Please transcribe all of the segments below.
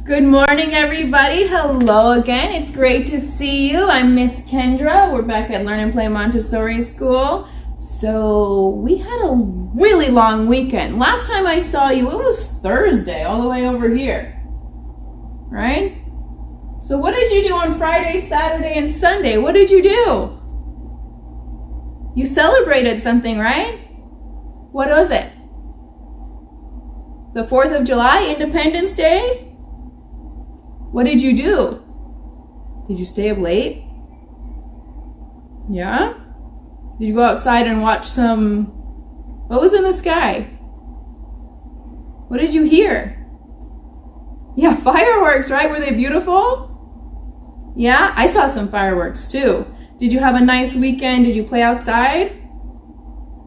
Good morning, everybody. Hello again. It's great to see you. I'm Miss Kendra. We're back at Learn and Play Montessori School. So we had a really long weekend. Last time I saw you, it was Thursday, all the way over here, right? So what did you do on Friday, Saturday, and Sunday? What did you do? You celebrated something, right? What was it? The 4th of July, Independence Day? What did you do? Did you stay up late? Yeah? Did you go outside and watch some... What was in the sky? What did you hear? Yeah, fireworks, right? Were they beautiful? Yeah, I saw some fireworks too. Did you have a nice weekend? Did you play outside?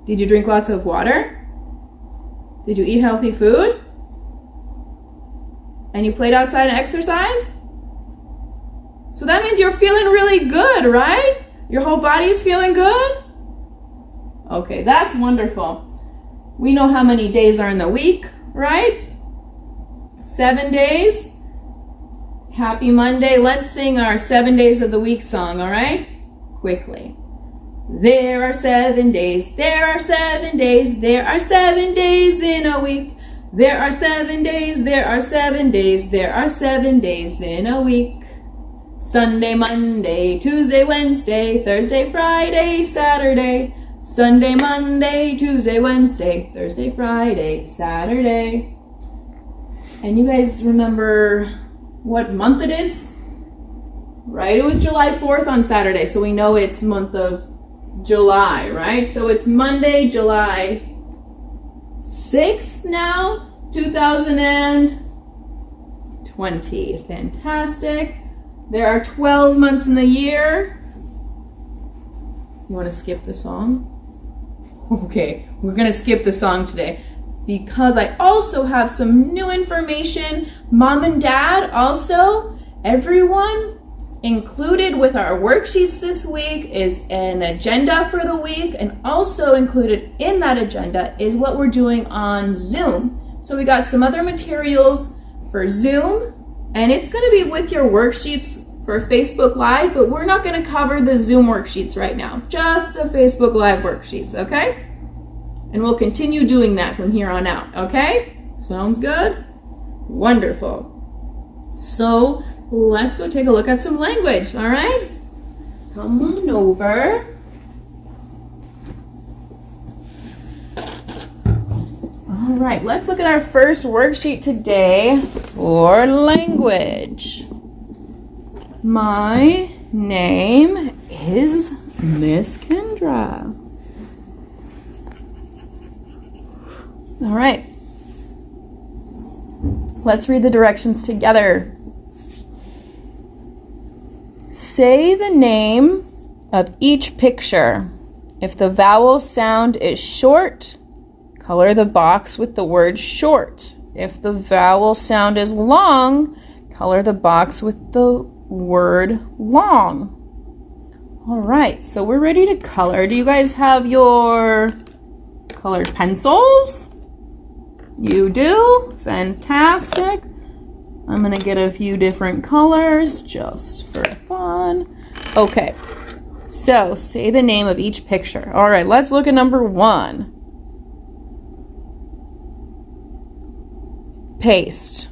Did you drink lots of water? Did you eat healthy food? And you played outside and exercised? So that means you're feeling really good, right? Your whole body is feeling good? Okay, that's wonderful. We know how many days are in the week, right? 7 days. Happy Monday. Let's sing our 7 days of the week song, all right? Quickly. There are 7 days. There are 7 days. There are 7 days in a week. There are 7 days. There are 7 days. There are 7 days in a week. Sunday, Monday, Tuesday, Wednesday, Thursday, Friday, Saturday. Sunday, Monday, Tuesday, Wednesday, Thursday, Friday, Saturday. And you guys remember what month it is? Right? It was July 4th on Saturday, so we know it's month of July, right? So it's Monday, July 6th now, 2020. Fantastic. There are 12 months in the year. You want to skip the song? Okay, we're going to skip the song today because I also have some new information. Mom and Dad, also, everyone included with our worksheets this week is an agenda for the week, and also included in that agenda is what we're doing on Zoom. So we got some other materials for Zoom, and it's going to be with your worksheets for Facebook Live, but we're not going to cover the Zoom worksheets right now, just the Facebook Live worksheets, okay? And we'll continue doing that from here on out, okay? Sounds good? Wonderful. So let's go take a look at some language, all right? Come on over. All right, let's look at our first worksheet today for language. My name is Miss Kendra. All right, let's read the directions together. Say the name of each picture. If the vowel sound is short, color the box with the word short. If the vowel sound is long, color the box with the word long. All right, so we're ready to color. Do you guys have your colored pencils? You do? Fantastic. I'm gonna get a few different colors just for fun. Okay, so say the name of each picture. All right, let's look at number 1. Paste.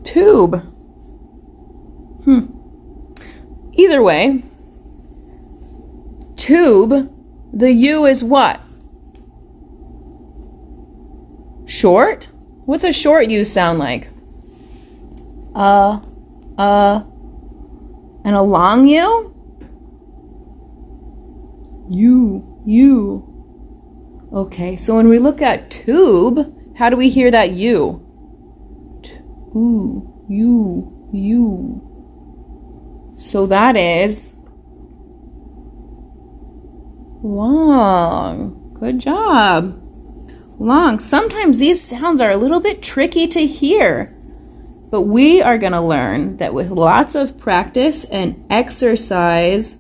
Tube. Either way, tube, the U is what? Short? What's a short U sound like? And a long U? U. Okay, so when we look at tube, how do we hear that U? U. So that is long. Good job. Long. Sometimes these sounds are a little bit tricky to hear, but we are going to learn that with lots of practice and exercise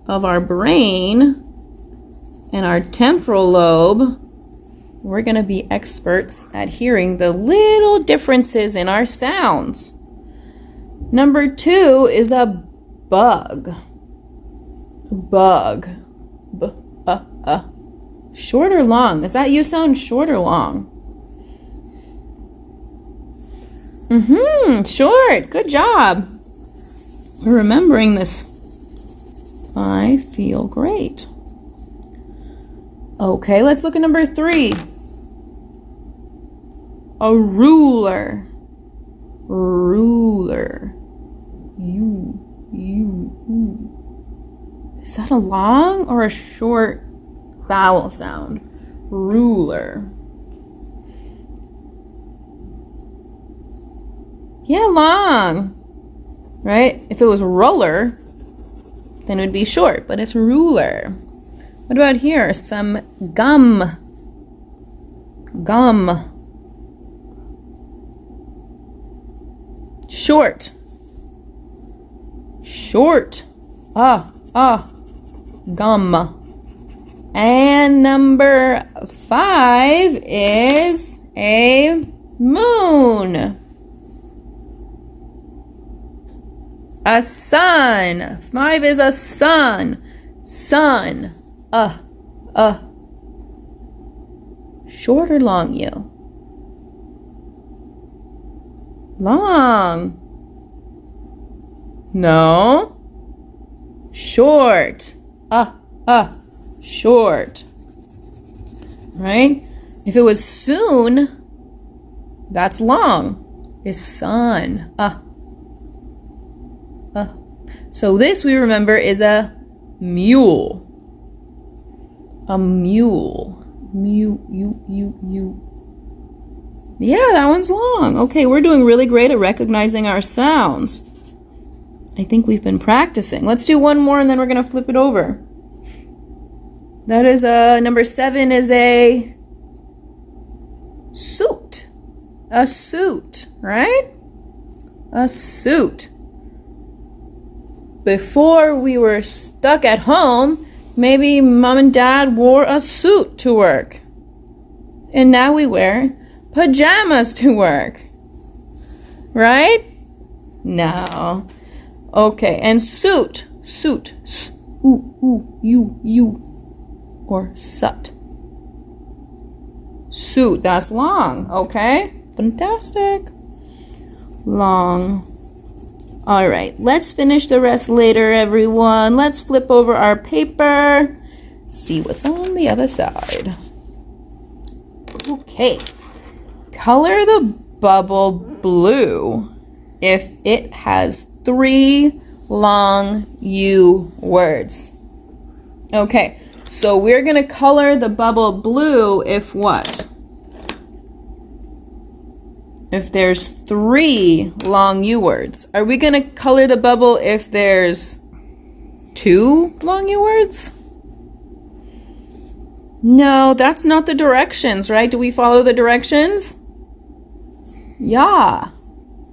of our brain and our temporal lobe, we're going to be experts at hearing the little differences in our sounds. Number 2 is a bug. Bug. Short or long? Is that you sound short or long? Short. Good job. We're remembering this. I feel great. Okay, let's look at number 3. A ruler. Ruler. You. Is that a long or a short vowel sound? Ruler. Yeah, long. Right? If it was roller, then it would be short, but it's ruler. What about here? Some gum. Gum. Short. Short. Gum. And number 5 is a moon. A sun. 5 is a sun. Sun. Short or long, you? Long. No. Short. Short. Right? If it was soon, that's long. It's sun. So this, we remember, is a mule. A mule. Yeah, that one's long. Okay, we're doing really great at recognizing our sounds. I think we've been practicing. Let's do one more and then we're going to flip it over. That is number 7 is a suit. A suit, right? A suit. Before we were stuck at home, maybe mom and dad wore a suit to work. And now we wear pajamas to work. Right? No. Okay, and suit. Suit. You. Or sut. Suit, that's long. Okay? Fantastic. Long. All right, let's finish the rest later, everyone. Let's flip over our paper. See what's on the other side. Okay. Color the bubble blue if it has 3 long U words. Okay, so we're going to color the bubble blue if what? If there's 3 long U words. Are we going to color the bubble if there's 2 long U words? No, that's not the directions, right? Do we follow the directions? Yeah.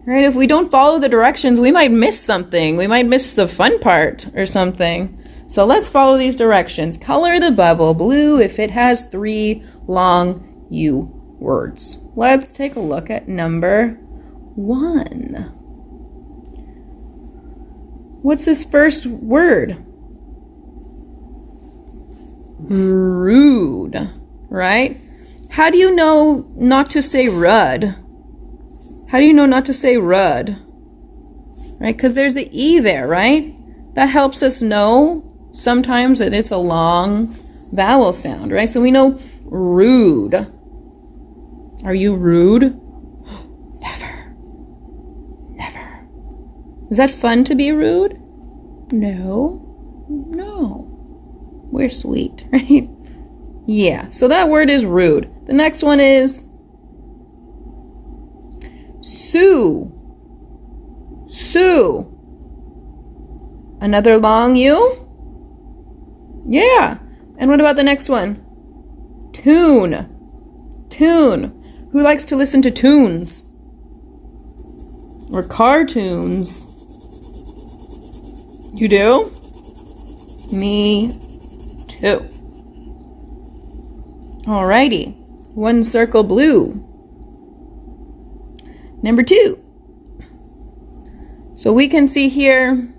Right, if we don't follow the directions, we might miss something. We might miss the fun part or something. So let's follow these directions. Color the bubble blue if it has 3 long U words. Let's take a look at number 1. What's this first word? Rude, right? How do you know not to say rud? How do you know not to say rud? Right? Because there's an E there, right? That helps us know sometimes that it's a long vowel sound, right? So we know rude. Are you rude? Never. Never. Is that fun to be rude? No. We're sweet, right? Yeah, so that word is rude. The next one is sue. Sue. Another long U? Yeah. And what about the next one? Tune. Tune. Who likes to listen to tunes? Or cartoons? You do? Me too. Alrighty. One circle blue. Number 2. So we can see here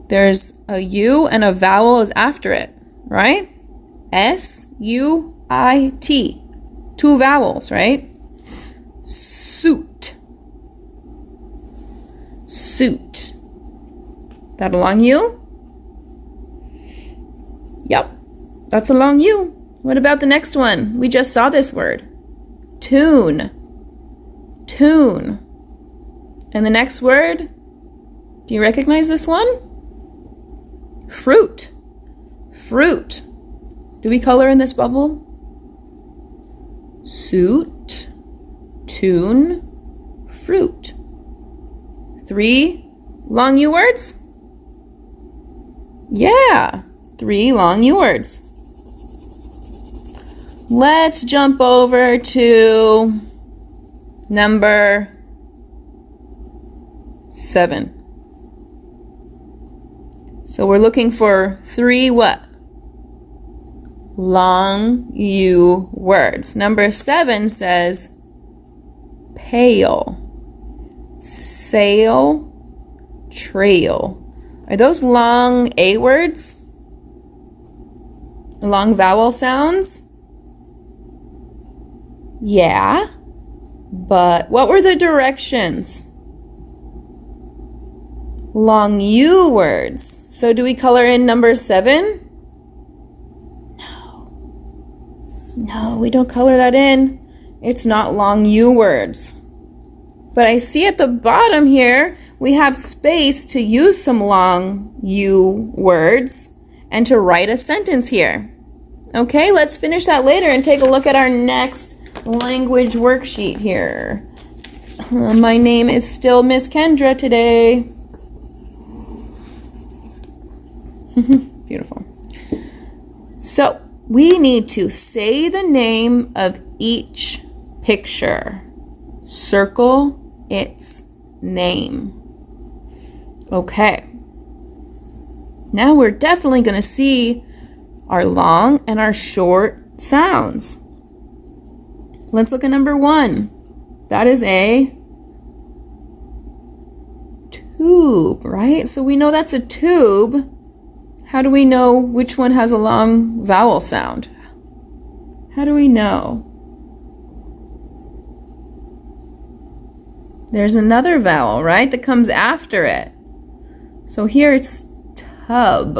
there's a U and a vowel is after it, right? S-U-I-T. 2 vowels, right? Suit. Suit. That a long U? Yep, that's a long U. What about the next one? We just saw this word. Tune. Tune. And the next word? Do you recognize this one? Fruit. Fruit. Do we color in this bubble? Suit. Tune. Fruit. 3 long U words? Yeah, 3 long U words. Let's jump over to number 7. So we're looking for 3 what? Long U words. Number 7 says pale, sail, trail. Are those long A words? Long vowel sounds? Yeah, but what were the directions? Long U words. So do we color in number 7? No, we don't color that in. It's not long U words. But I see at the bottom here, we have space to use some long U words and to write a sentence here. Okay, let's finish that later and take a look at our next language worksheet here. My name is still Miss Kendra today. Beautiful. So, we need to say the name of each picture. Circle its name. Okay. Now we're definitely going to see our long and our short sounds. Let's look at number 1. That is a tube, right? So we know that's a tube. How do we know which one has a long vowel sound? How do we know? There's another vowel, right, that comes after it. So here it's tub.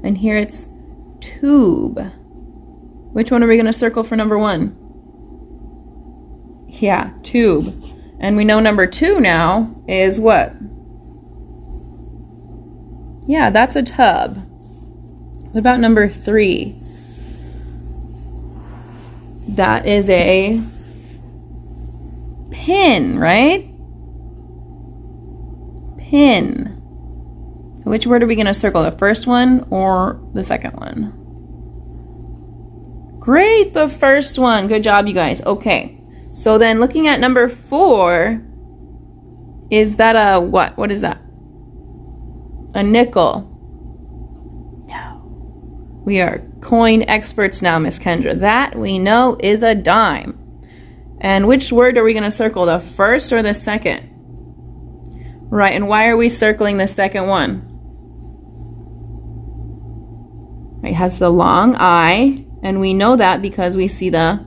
And here it's tube. Which one are we going to circle for number 1? Yeah, tube. And we know number 2 now is what? Yeah, that's a tub. What about number 3? That is a pin, right? Pin. So which word are we going to circle? The first one or the second one? Great, the first one. Good job, you guys. Okay. So then looking at number 4, is that a what? What is that? A nickel. No. We are coin experts now, Miss Kendra. That we know is a dime. And which word are we going to circle? The first or the second? Right, and why are we circling the second one? It has the long I, and we know that because we see the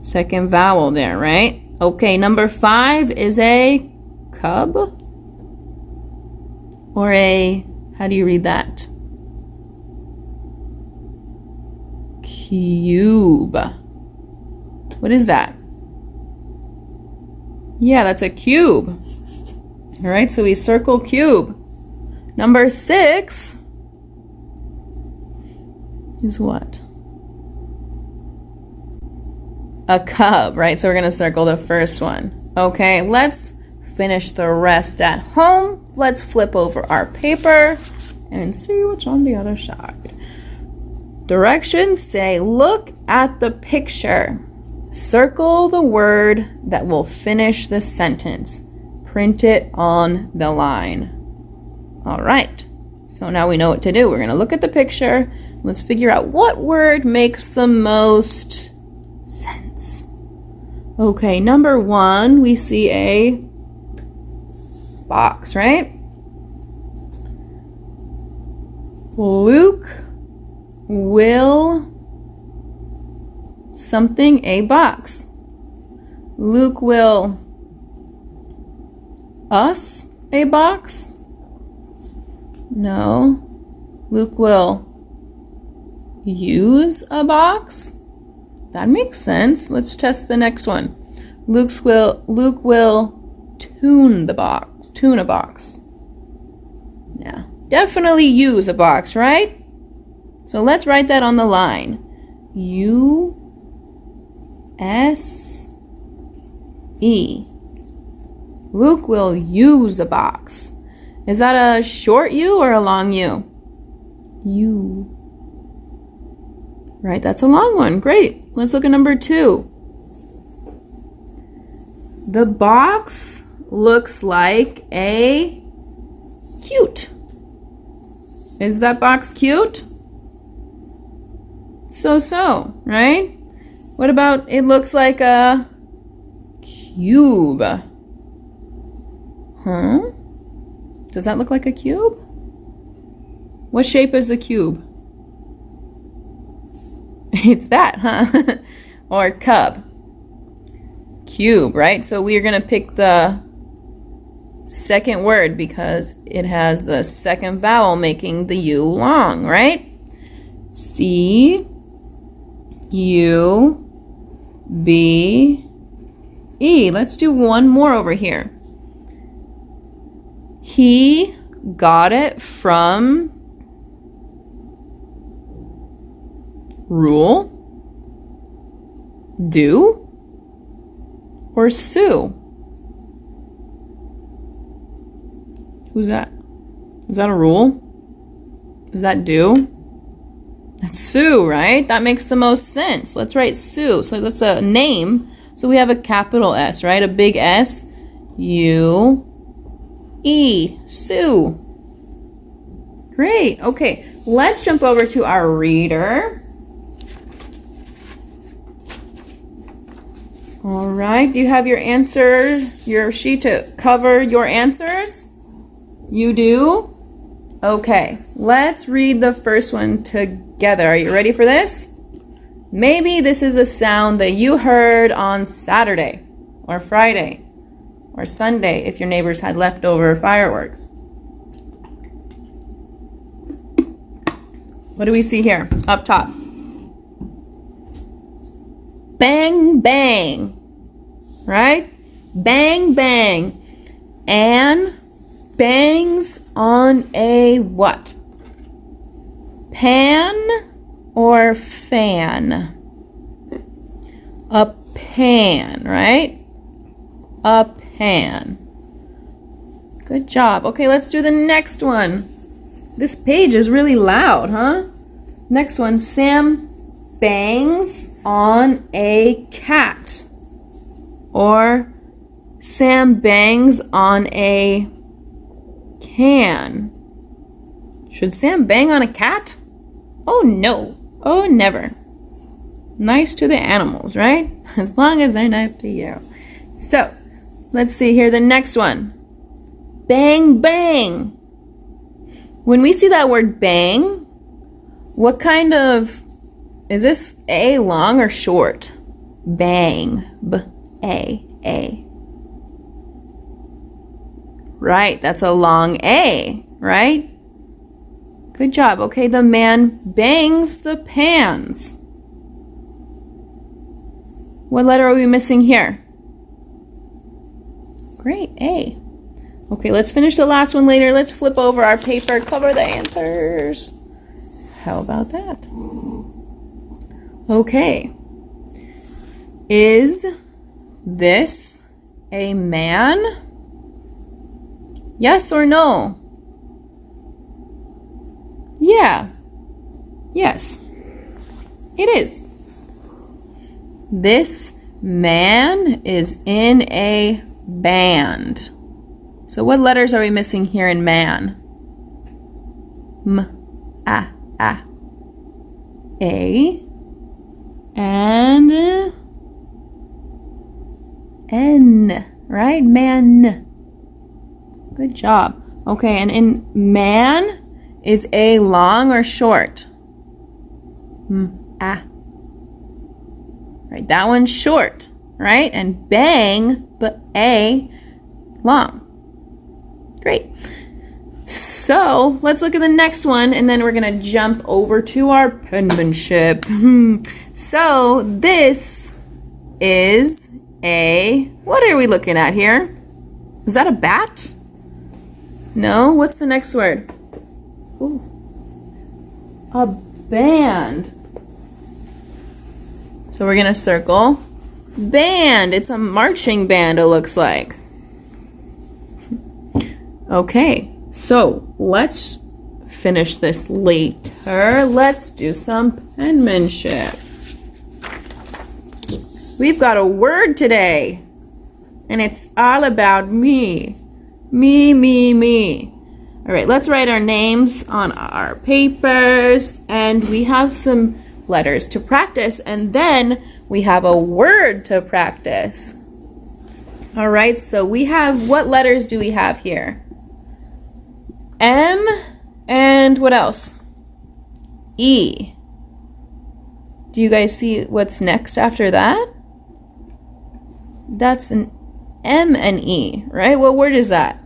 second vowel there, right? Okay, number 5 is a cub? Or a, how do you read that? Cube. What is that? Yeah, that's a cube. All right, so we circle cube. Number 6 is what? A cub, right? So we're going to circle the first one. Okay, let's finish the rest at home. Let's flip over our paper and see what's on the other side. Directions say, look at the picture. Circle the word that will finish the sentence. Print it on the line. All right. So now we know what to do. We're going to look at the picture. Let's figure out what word makes the most sense. Okay, number 1, we see a box, right? Luke will something a box. Luke will us a box? No. Luke will use a box? That makes sense. Let's test the next one. Luke will tune a box. Yeah. Definitely use a box, right? So let's write that on the line. U-S-E. Luke will use a box. Is that a short U or a long U? U. Right, that's a long one. Great. Let's look at number 2. The box looks like a cute. Is that box cute? So, right? What about it looks like a cube? Huh? Does that look like a cube? What shape is the cube? It's that, huh? Or cub. Cube, right? So we are going to pick the second word because it has the second vowel making the U long, right? C-U-B-E. Let's do one more over here. He got it from rule, do, or Sue? Who's that? Is that a rule? Is that do? That's Sue, right? That makes the most sense. Let's write Sue. So that's a name. So we have a capital S, right? A big S. U-E. Sue. Great. Okay, let's jump over to our reader. All right, do you have your answer, your sheet to cover your answers? You do? Okay, let's read the first one together. Are you ready for this? Maybe this is a sound that you heard on Saturday or Friday or Sunday if your neighbors had leftover fireworks. What do we see here up top? Bang, bang, right? Bang, bang. Anne bangs on a what? Pan or fan? A pan, right? A pan. Good job. Okay, let's do the next one. This page is really loud, huh? Next one, Sam bangs on a cat. Or Sam bangs on a can. Should Sam bang on a cat? Oh no. Oh never. Nice to the animals, right? As long as they're nice to you. So, let's see here the next one. Bang, bang. When we see that word bang, what kind of, is this A long or short? Bang. B-A-A. Right, that's a long A, right? Good job. Okay, the man bangs the pans. What letter are we missing here? Great, A. Okay, let's finish the last one later. Let's flip over our paper, cover the answers. How about that? Okay. Is this a man? Yes or no? Yeah. Yes. It is. This man is in a band. So what letters are we missing here in man? A. A. And N, right? Man. Good job. Okay, and in man, is A long or short? A. Right, that one's short, right? And bang, but A, long. Great. So let's look at the next one, and then we're gonna jump over to our penmanship. So this is what are we looking at here? Is that a bat? No, what's the next word? Ooh. A band. So we're gonna circle band. It's a marching band, it looks like. Okay, so let's finish this later. Let's do some penmanship. We've got a word today, and it's all about me. Me. All right, let's write our names on our papers, and we have some letters to practice, and then we have a word to practice. All right, so we have, what letters do we have here? M, and what else? E. Do you guys see what's next after that? That's an M and E, right? What word is that?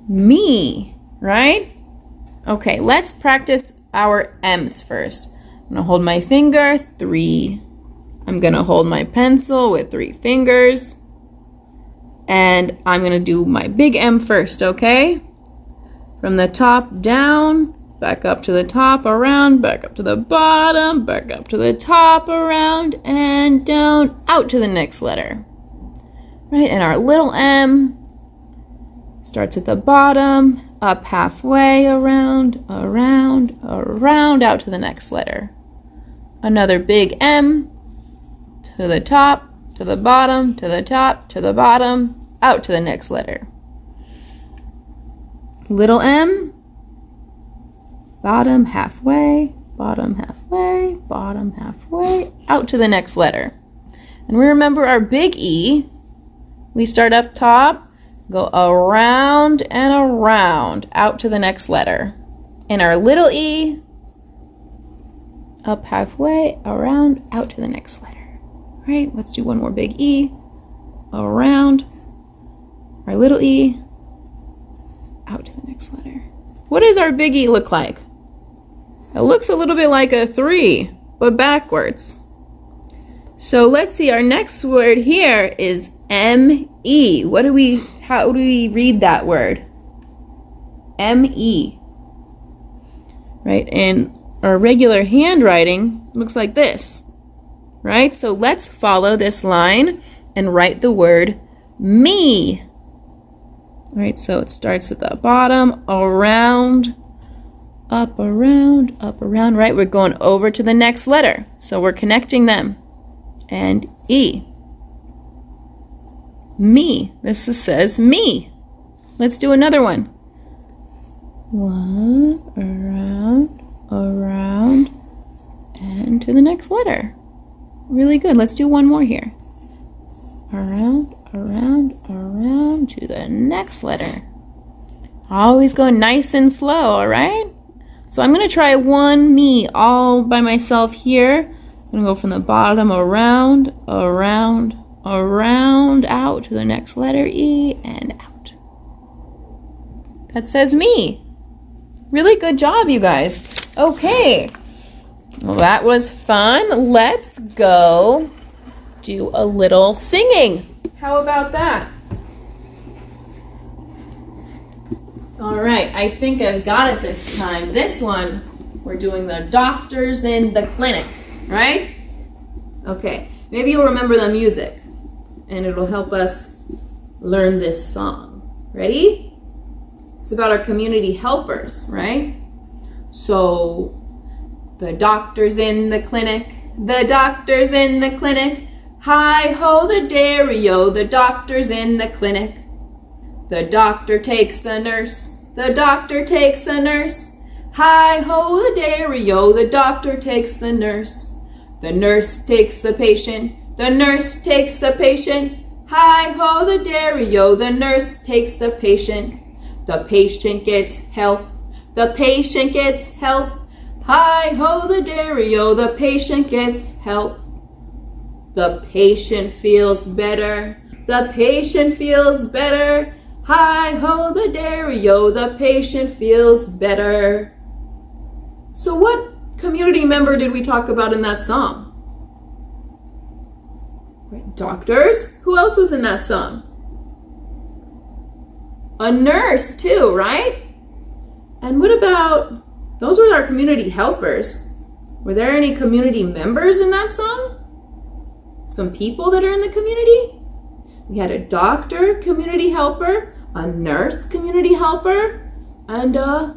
Me, right? Okay, let's practice our M's first. I'm gonna hold my finger, 3. I'm gonna hold my pencil with 3 fingers. And I'm gonna do my big M first, okay? From the top down, back up to the top, around, back up to the bottom, back up to the top, around, and down, out to the next letter. Right, and our little M starts at the bottom, up halfway, around, out to the next letter. Another big M, to the top, to the bottom, to the top, to the bottom, out to the next letter. Little M, bottom halfway, bottom halfway, bottom halfway, out to the next letter. And we remember our big E. We start up top, go around and around, out to the next letter. And our little E, up halfway, around, out to the next letter. Right, let's do one more big E, around, our little E, out to the next letter. What does our big E look like? It looks a little bit like a 3, but backwards. So let's see, our next word here is M-E. How do we read that word? M-E. Right, and our regular handwriting looks like this. Right, so let's follow this line and write the word me. Right, so it starts at the bottom, around, up, around, right? We're going over to the next letter. So we're connecting them. And E. Me. This says me. Let's do another one. One, around, and to the next letter. Really good. Let's do one more here. Around, to the next letter. Always go nice and slow, all right? So I'm going to try one me all by myself here. I'm going to go from the bottom, around, out to the next letter, E, and out. That says me. Really good job, you guys. Okay. Well, that was fun. Let's go do a little singing. How about that? All right, I think I've got it this time. This one, we're doing the doctors in the clinic, right? Okay, maybe you'll remember the music, and it'll help us learn this song. Ready? It's about our community helpers, right? So, the doctor's in the clinic, the doctor's in the clinic. Hi-ho the dairy-o, the doctor's in the clinic. The doctor takes the nurse the doctor takes the nurse. Hi-ho the dairy-o, the doctor takes the nurse. The nurse takes the patient, the nurse takes the patient. Hi-ho the dairy-o, the nurse takes the patient. The patient gets help, the patient gets help. Hi-ho the dairy-o, the patient gets help. The patient feels better, the patient feels better. Hi-ho the dairy-o, the patient feels better. So what community member did we talk about in that song? Doctors. Who else was in that song? A nurse too, right? And what about, those were our community helpers. Were there any community members in that song? Some people that are in the community? We had a doctor, community helper, a nurse, community helper, and a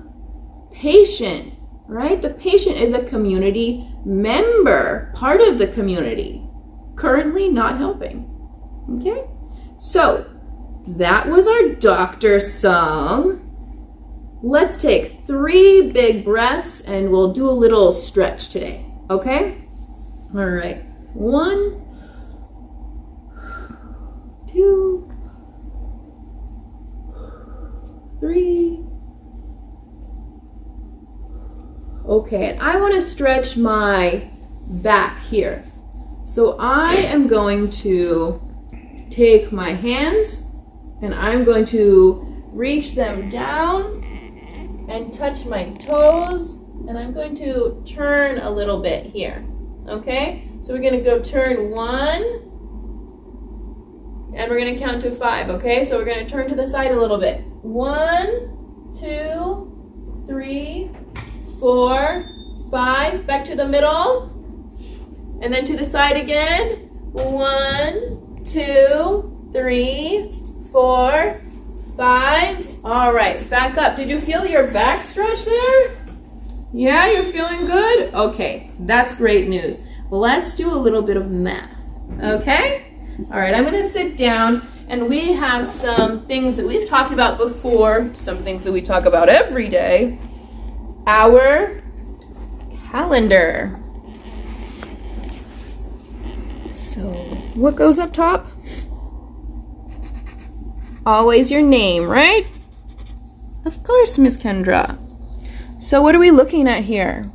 patient, right? The patient is a community member, part of the community, currently not helping, okay? So that was our doctor song. Let's take 3 big breaths and we'll do a little stretch today, okay? All right, 1, 2, 3. Okay, and I want to stretch my back here. So I am going to take my hands and I'm going to reach them down and touch my toes, and I'm going to turn a little bit here, okay? So we're gonna go turn 1, and we're gonna count to 5, okay? So we're gonna turn to the side a little bit. 1, 2, 3, 4, 5, back to the middle, and then to the side again. 1, 2, 3, 4, 5. All right, back up. Did you feel your back stretch there? Yeah, you're feeling good? Okay, that's great news. Let's do a little bit of math, okay? All right, I'm gonna sit down, and we have some things that we've talked about before, some things that we talk about every day. Our calendar. So, what goes up top? Always your name, right? Of course, Miss Kendra. So what are we looking at here?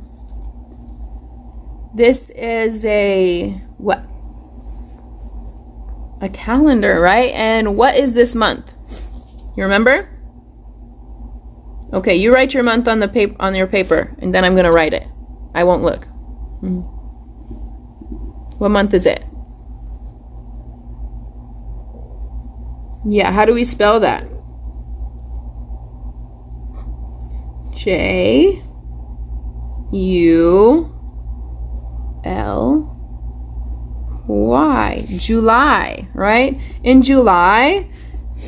This is a, what? A calendar, right? And what is this month? You remember? Okay, you write your month on the paper, on your paper, and then I'm gonna write it. I won't look. What month is it? Yeah, how do we spell that? J-U-L-Y. July, right? In July,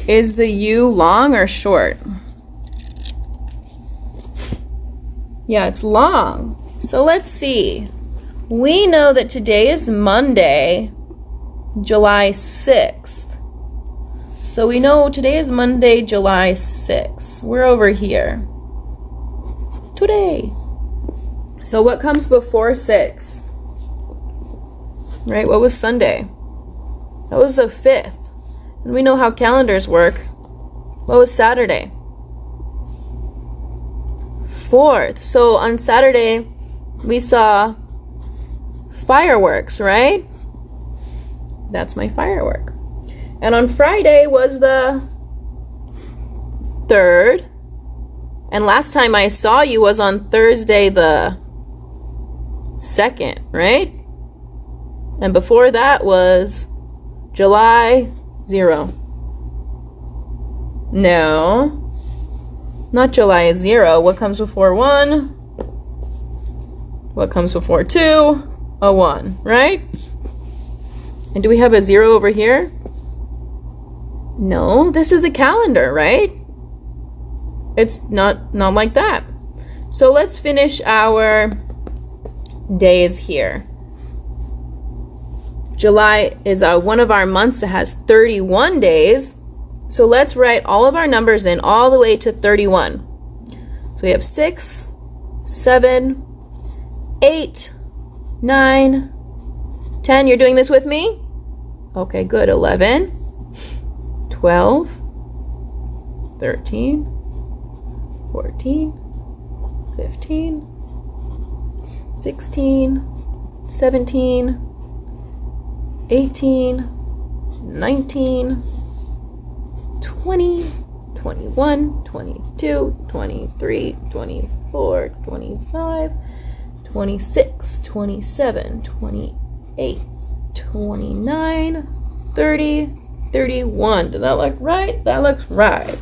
is the U long or short? Yeah, it's long. So let's see. We know that today is Monday, July 6th. So we know today is Monday, July 6th. We're over here. Today. So what comes before 6? Right, what was Sunday? That was the 5th. And we know how calendars work. What was Saturday? 4th. So on Saturday, we saw fireworks, right? That's my firework. And on Friday was the 3rd. And last time I saw you was on Thursday the 2nd, right? And before that was July 0. No, not July 0. What comes before 1? What comes before 2? A 1, right? And do we have a 0 over here? No, this is the calendar, right? It's not like that. So let's finish our days here. July is one of our months that has 31 days. So let's write all of our numbers in all the way to 31. So we have 6, 7, 8, 9, 10. You're doing this with me? Okay, good. 11, 12, 13, 14, 15, 16, 17, 18, 19, 20, 21, 22, 23, 24, 25, 26, 27, 28, 29, 30, 31. Does that look right? That looks right.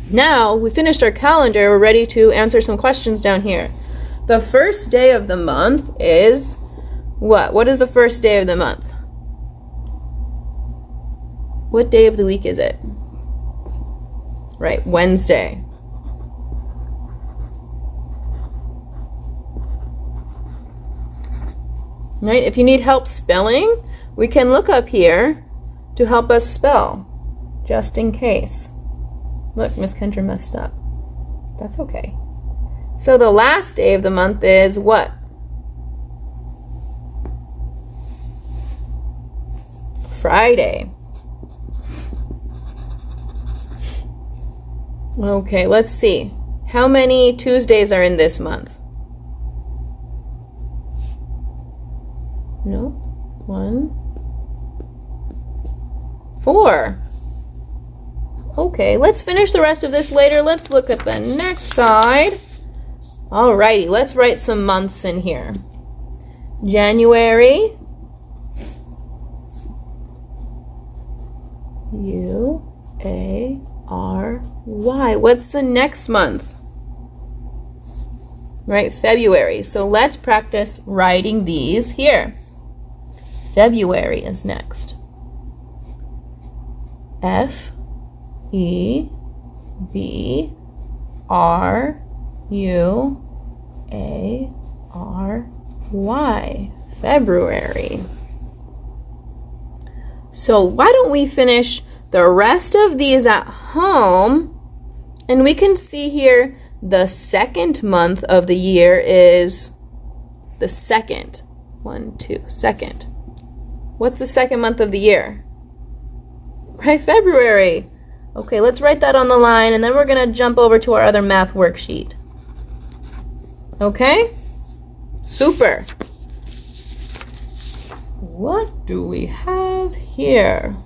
Now, we finished our calendar. We're ready to answer some questions down here. The first day of the month is what? What is the first day of the month? What day of the week is it? Right, Wednesday. Right, if you need help spelling, we can look up here to help us spell, just in case. Look, Miss Kendra messed up. That's okay. So the last day of the month is what? Friday. Okay, let's see. How many Tuesdays are in this month? No. 1, 4. Okay, let's finish the rest of this later. Let's look at the next side. Alrighty, let's write some months in here. January. U-A-R-Y. What's the next month? Right, February. So let's practice writing these here. February is next. F-E-B-R-U-A-R-Y. February. So why don't we finish the rest of these at home, and we can see here the second month of the year is the second. 1, 2, second. What's the second month of the year? Right, February. Okay, let's write that on the line, and then we're going to jump over to our other math worksheet. Okay? Super. What do we have here?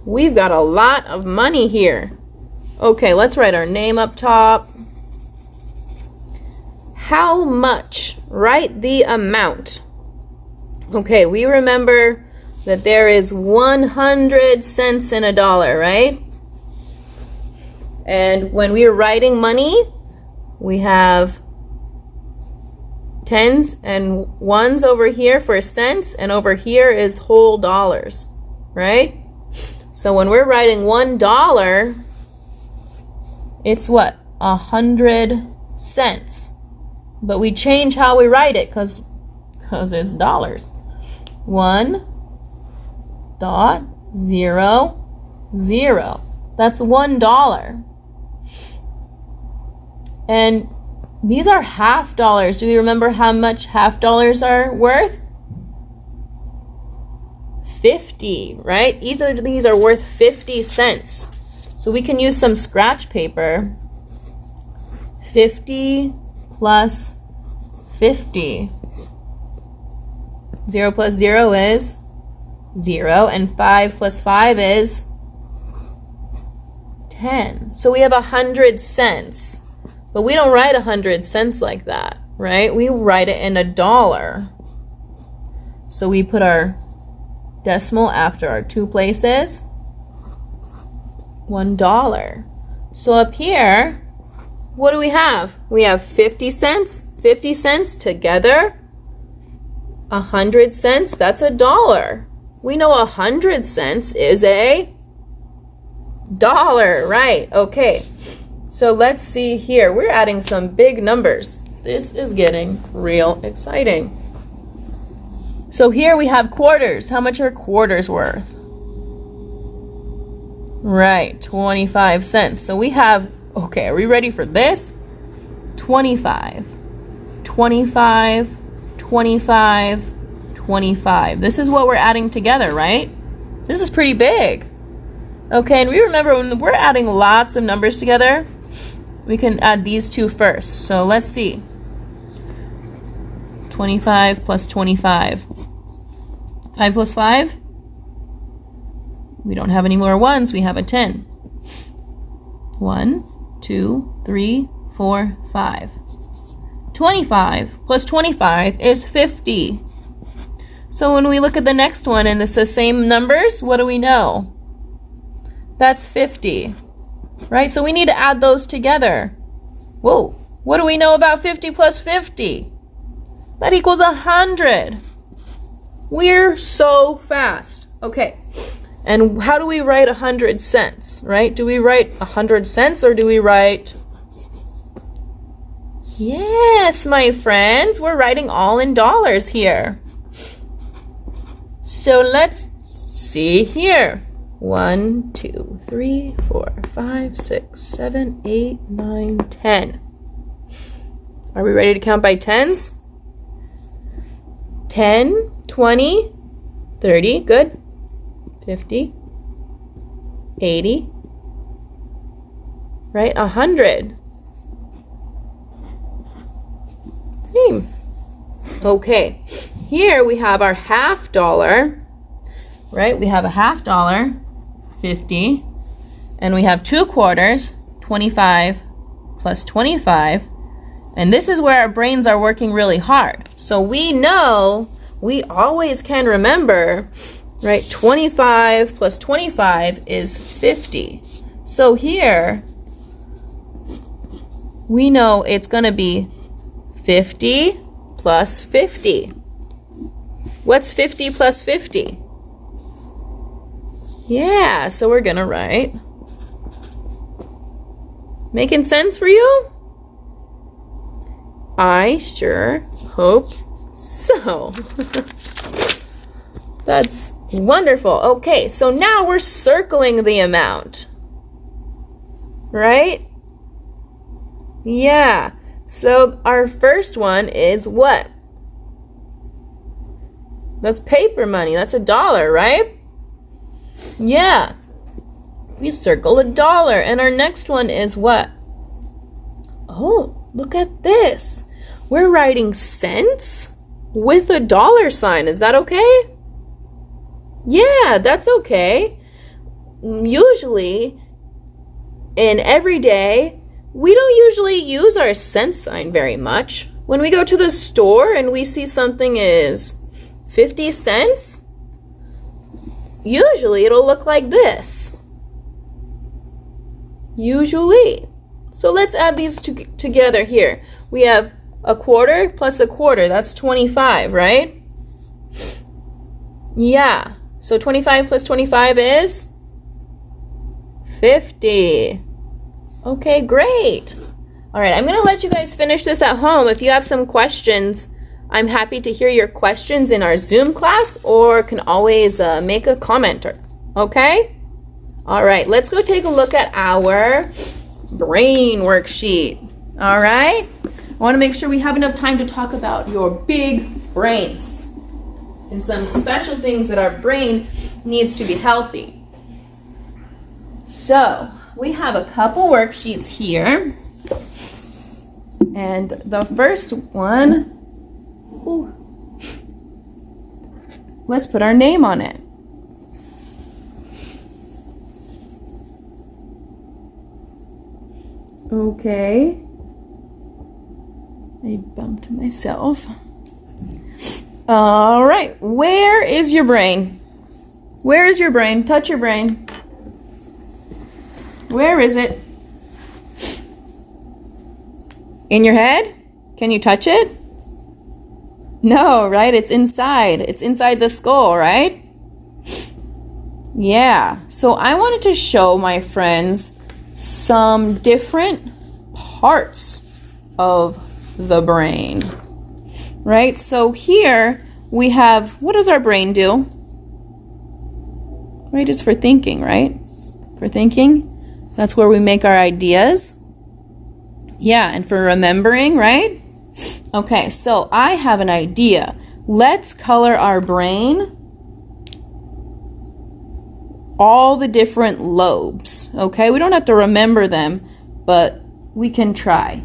We've got a lot of money here. Okay, let's write our name up top. How much? Write the amount. Okay, we remember that there is 100 cents in a dollar, right? And when we are writing money, we have tens and ones over here for cents, and over here is whole dollars, right? So when we're writing $1, it's what? 100 cents. But we change how we write it because it's dollars. 1.00. That's $1. And these are half dollars. Do we remember how much half dollars are worth? 50, right? Each of these are worth 50 cents. So we can use some scratch paper. 50 plus 50. 0 plus 0 is 0, and 5 plus 5 is 10. So we have 100 cents. But we don't write 100 cents like that, right? We write it in a dollar. So we put our decimal after our two places. $1. So up here, what do we have? We have 50 cents. 50 cents together. 100 cents, that's $1. We know 100 cents is $1, right? Okay. So let's see here. We're adding some big numbers. This is getting real exciting. So here we have quarters. How much are quarters worth? Right, 25 cents. So we have, okay, are we ready for this? 25, 25, 25, 25. This is what we're adding together, right? This is pretty big. Okay, and we remember when we're adding lots of numbers together, we can add these two first. So let's see. 25 plus 25. 5 plus 5? We don't have any more ones, we have a 10. 1, 2, 3, 4, 5. 25 plus 25 is 50. So when we look at the next one and it's the same numbers, what do we know? That's 50, right? So we need to add those together. Whoa, what do we know about 50 plus 50? That equals 100. We're so fast. Okay, and how do we write 100 cents, right? Do we write 100 cents or do we write... Yes, my friends, we're writing all in dollars here. So let's see here. 1, 2, 3, 4, 5, 6, 7, 8, 9, 10. Are we ready to count by tens? 10, 20, 30, good. 50, 80, right? 100. Same. Okay, here we have our half dollar, right? We have a half dollar, 50, and we have 2 quarters, 25 plus 25, and this is where our brains are working really hard. So we know, we always can remember, right? 25 plus 25 is 50. So here, we know it's going to be 50 plus 50. What's 50 plus 50? Yeah, so we're gonna write. Making sense for you? I sure hope so. That's wonderful. Okay, so now we're circling the amount. Right? Yeah. So our first one is what? That's paper money. That's $1, right? Yeah. We circle $1. And our next one is what? Oh, look at this. We're writing cents with a $sign. Is that okay? Yeah, that's okay. Usually, in every day, we don't usually use our cent sign very much. When we go to the store and we see something is 50 cents, usually it'll look like this. Usually. So let's add these together here. We have a quarter plus a quarter. That's 25, right? Yeah. So 25 plus 25 is 50. Okay, great. All right, I'm going to let you guys finish this at home. If you have some questions, I'm happy to hear your questions in our Zoom class, or can always make a comment. Okay? All right, let's go take a look at our brain worksheet. All right? I want to make sure we have enough time to talk about your big brains and some special things that our brain needs to be healthy. So, we have a couple worksheets here. And the first one, let's put our name on it. Okay. I bumped myself. All right. Where is your brain? Where is your brain? Touch your brain. Where is it? In your head? Can you touch it? No, right? It's inside. It's inside the skull, right? Yeah. So I wanted to show my friends some different parts of the brain, right? So here we have, what does our brain do? Right, it's for thinking, right? For thinking. That's where we make our ideas. Yeah, and for remembering, right? Okay, so I have an idea. Let's color our brain all the different lobes, okay? We don't have to remember them, but we can try.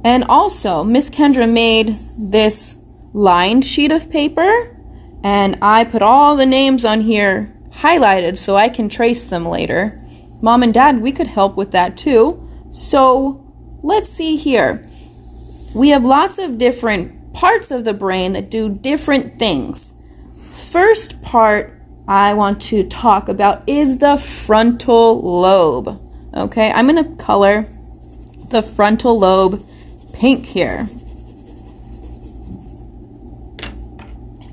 And also, Miss Kendra made this lined sheet of paper, and I put all the names on here highlighted so I can trace them later. Mom and Dad, we could help with that too. So let's see here. We have lots of different parts of the brain that do different things. First part I want to talk about is the frontal lobe. Okay, I'm going to color the frontal lobe pink here.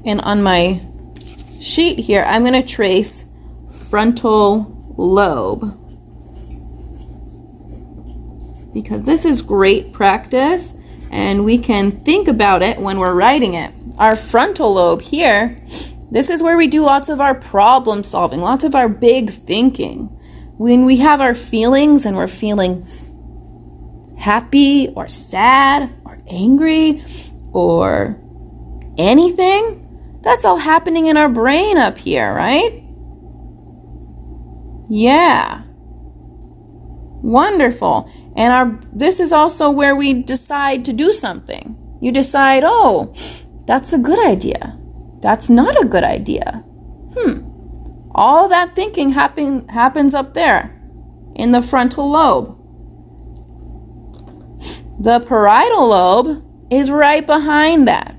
And on my sheet here, I'm going to trace frontal lobe, because this is great practice and we can think about it when we're writing it. Our frontal lobe here, this is where we do lots of our problem solving, lots of our big thinking. When we have our feelings and we're feeling happy or sad or angry or anything, that's all happening in our brain up here, right? Yeah. Wonderful. And this is also where we decide to do something. You decide, oh, that's a good idea. That's not a good idea. All that thinking happens up there in the frontal lobe. The parietal lobe is right behind that.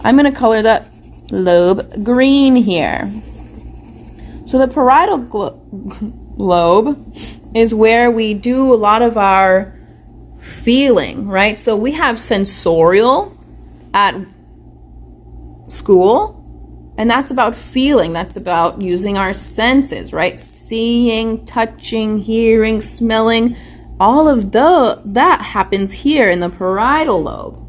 I'm going to color that lobe green here. So the parietal lobe is where we do a lot of our feeling, right? So we have sensorial at school, and that's about feeling. That's about using our senses, right? Seeing, touching, hearing, smelling. All of that happens here in the parietal lobe.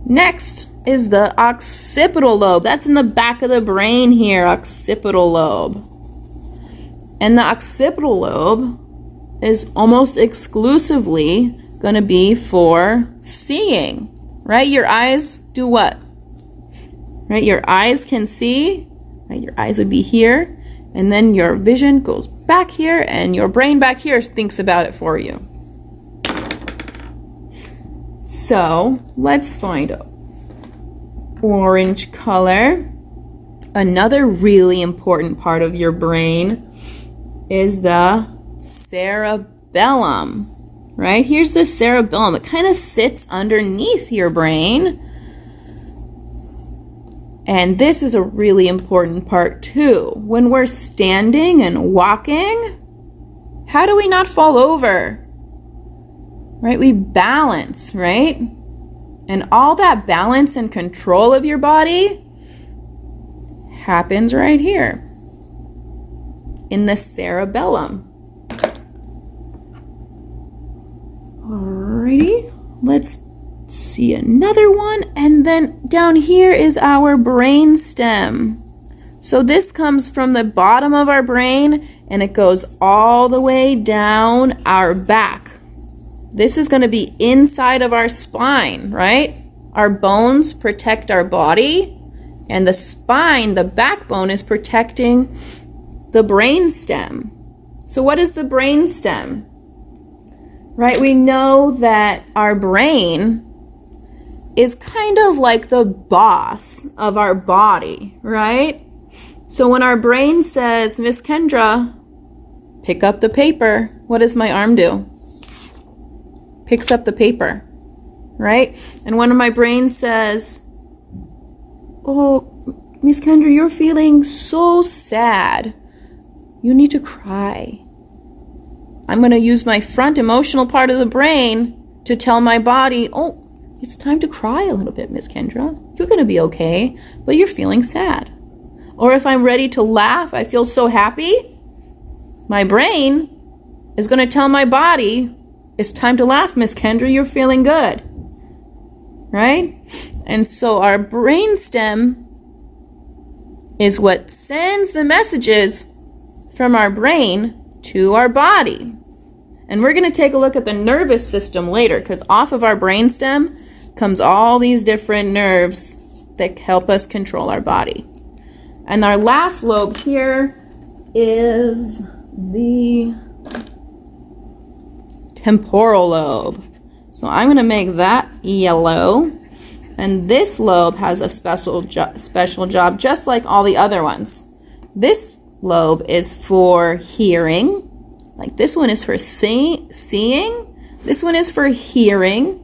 Next is the occipital lobe. That's in the back of the brain here, occipital lobe. And the occipital lobe is almost exclusively going to be for seeing, right? Your eyes do what? Right? Your eyes can see, right? Your eyes would be here, and then your vision goes back here, and your brain back here thinks about it for you. So let's find orange color. Another really important part of your brain is the cerebellum, right? Here's the cerebellum. It kind of sits underneath your brain. And this is a really important part too. When we're standing and walking, how do we not fall over? Right? We balance, right? And all that balance and control of your body happens right here in the cerebellum. Alrighty, let's see another one. And then down here is our brain stem. So this comes from the bottom of our brain and it goes all the way down our back. This is going to be inside of our spine, right? Our bones protect our body, and the spine, the backbone, is protecting the brain stem. So what is the brain stem? Right? We know that our brain is kind of like the boss of our body, right? So when our brain says, Miss Kendra, pick up the paper, what does my arm do? Picks up the paper, right? And when my brain says, oh, Miss Kendra, you're feeling so sad. You need to cry. I'm going to use my front emotional part of the brain to tell my body, oh, it's time to cry a little bit, Miss Kendra. You're going to be okay, but you're feeling sad. Or if I'm ready to laugh, I feel so happy, my brain is going to tell my body, it's time to laugh, Miss Kendra, you're feeling good. Right? And so our brain stem is what sends the messages from our brain to our body. And we're going to take a look at the nervous system later, because off of our brainstem comes all these different nerves that help us control our body. And our last lobe here is the temporal lobe. So I'm going to make that yellow. And this lobe has a special job, just like all the other ones. This lobe is for hearing. Like this one is for seeing. This one is for hearing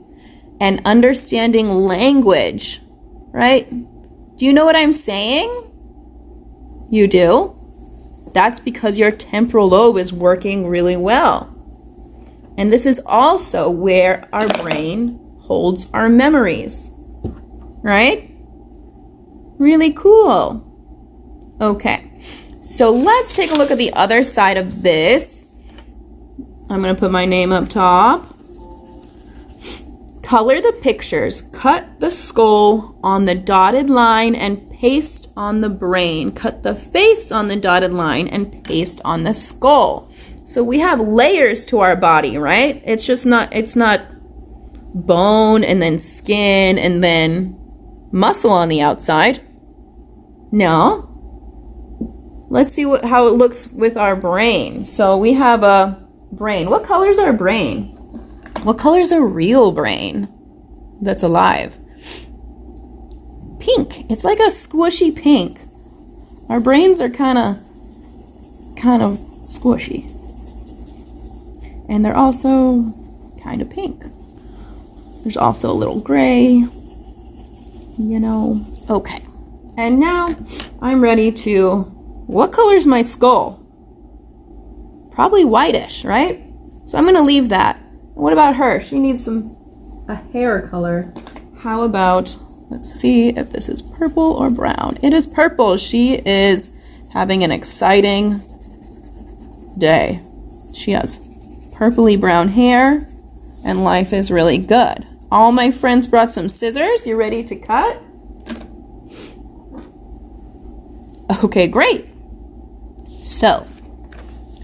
and understanding language, right? Do you know what I'm saying? You do? That's because your temporal lobe is working really well. And this is also where our brain holds our memories, right? Really cool. Okay, so let's take a look at the other side of this. I'm going to put my name up top. Color the pictures. Cut the skull on the dotted line and paste on the brain. Cut the face on the dotted line and paste on the skull. So we have layers to our body, right? It's not bone and then skin and then muscle on the outside. No. Let's see how it looks with our brain. So we have a brain. What color is our brain? What color is a real brain that's alive? Pink. It's like a squishy pink. Our brains are kind of squishy. And they're also kind of pink. There's also a little gray, you know. Okay. And now I'm ready to, what color is my skull? Probably whitish, right? So I'm going to leave that. What about her? She needs a hair color. How about, let's see if this is purple or brown. It is purple. She is having an exciting day. She has purpley brown hair and life is really good. All my friends brought some scissors. You ready to cut? Okay, great. So,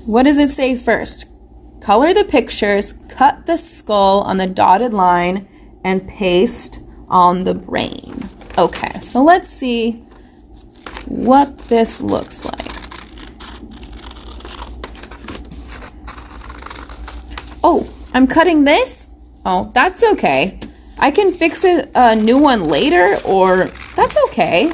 what does it say first? Color the pictures, cut the skull on the dotted line, and paste on the brain. Okay, so let's see what this looks like. Oh, I'm cutting this? Oh, that's okay. I can fix a new one later, or that's okay.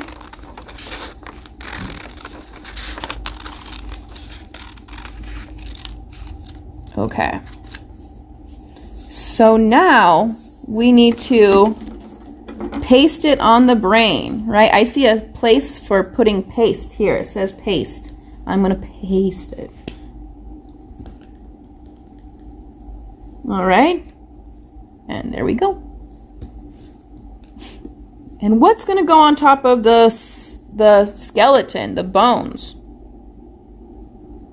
Okay. So now we need to paste it on the brain, right? I see a place for putting paste here. It says paste. I'm going to paste it. All right. And there we go. And what's going to go on top of the skeleton, the bones?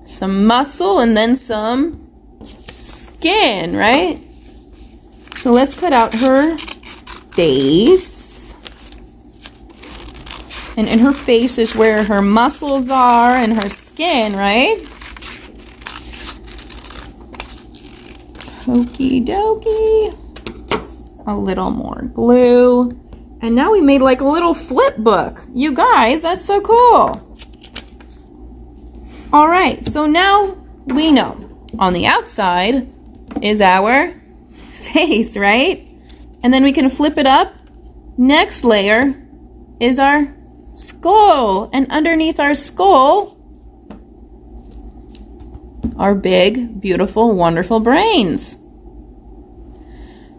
Some muscle and then some skin, right? So let's cut out her face. And in her face is where her muscles are and her skin, right? Okie dokie. A little more glue. And now we made like a little flip book. You guys, that's so cool. All right, so now we know on the outside is our face, right? And then we can flip it up. Next layer is our skull. And underneath our skull, our big, beautiful, wonderful brains.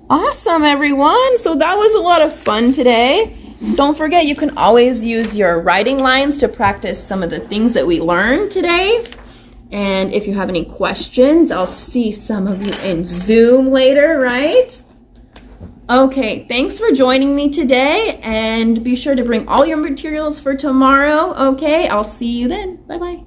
Awesome, everyone. So that was a lot of fun today. Don't forget, you can always use your writing lines to practice some of the things that we learned today. And if you have any questions, I'll see some of you in Zoom later, right? Okay, thanks for joining me today, and be sure to bring all your materials for tomorrow, okay? I'll see you then. Bye-bye.